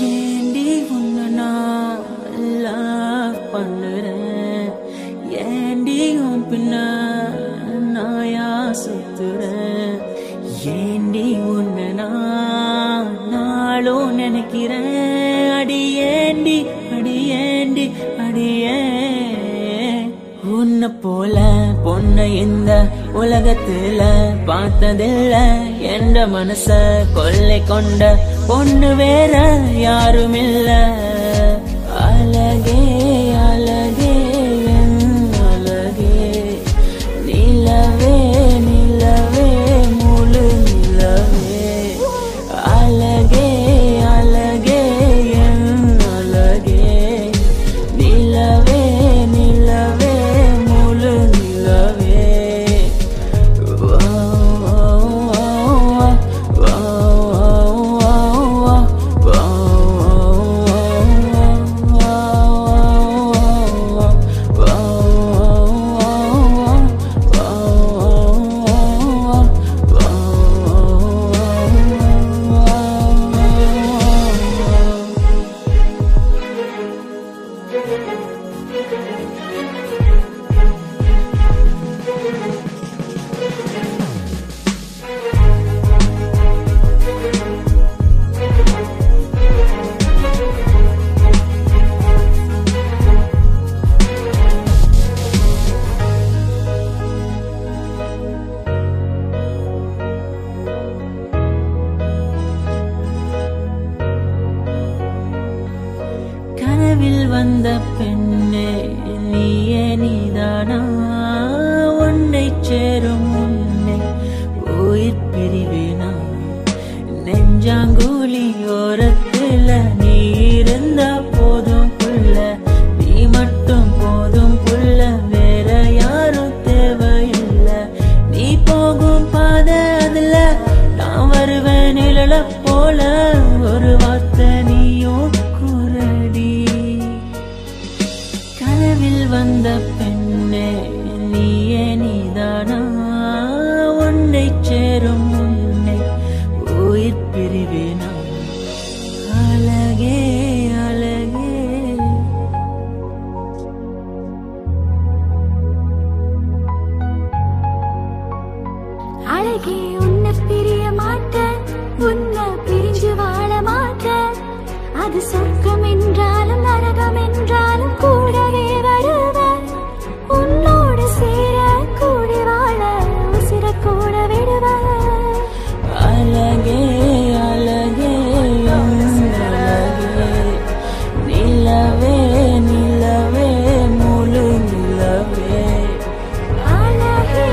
ஏண்டி உன்னை நான் லவ் பண்ணுறேன், ஏண்டி உன் பின்ன நாயா சுத்துறேன், ஏண்டி உன்னை நான் நாளும் நினைக்கிறேன், அடியேண்டி அடியேண்டி அடியே. உன்னை போல பொண்ணை இந்த உலகத்துல பார்த்ததில்ல, என்ற மனச கொள்ளை கொண்ட பொண்ணு வேற யாரும் இல்ல. அழகே அழகே என் அழகே, நிலவே நிலவே முழு நிலவே. அழகே அழகே என் அழகே, நிலவே நிலவே முழு நிலவே. கனவில் வந்த பெண்ணே நீயே நீதானா, உன்னை சேரும் உன்னை உயிர் பிரிவேனா. நெஞ்சாங்குழி ஓரத்துல நீ இருந்தா போதும் புள்ள, நீ மட்டும் போதும் புள்ள, வேற யாரும் தேவையில்லை. நீ போகும் பாதை அதுல நான் வருவேன் நிழல போல, ஒரு வார்த்தை நீயும் குரடி. கனவில் வந்த பெண்ணே நீயே நீதானா, உன்னை சேரும் உன்னை உயிர் பிரிவேனா. அழகே அழகே அழகே, உன்னை பிரிய மாட்டேன், உன்னை பிரிஞ்சு வாழ மாட்டேன். அது சொர்க்கம் என்றாலும் நரகம் என்றாலும் கூடவே வருவேன். உன்னோடு சேர கூடி வாழ உசிர கூட விடுவேன். அழகே அழகே அழகே, நிலவே நிலவே முழு நிலவே. அழகே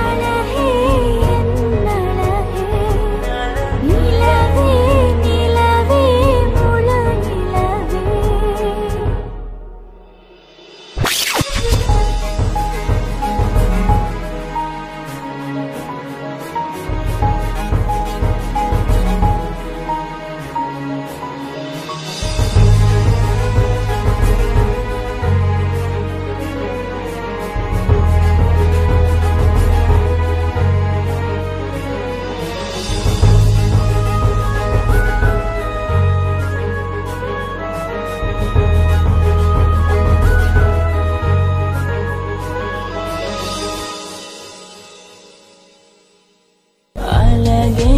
அழகே என் அழகே, நிலவே நிலவே முழு நிலவே. அழகே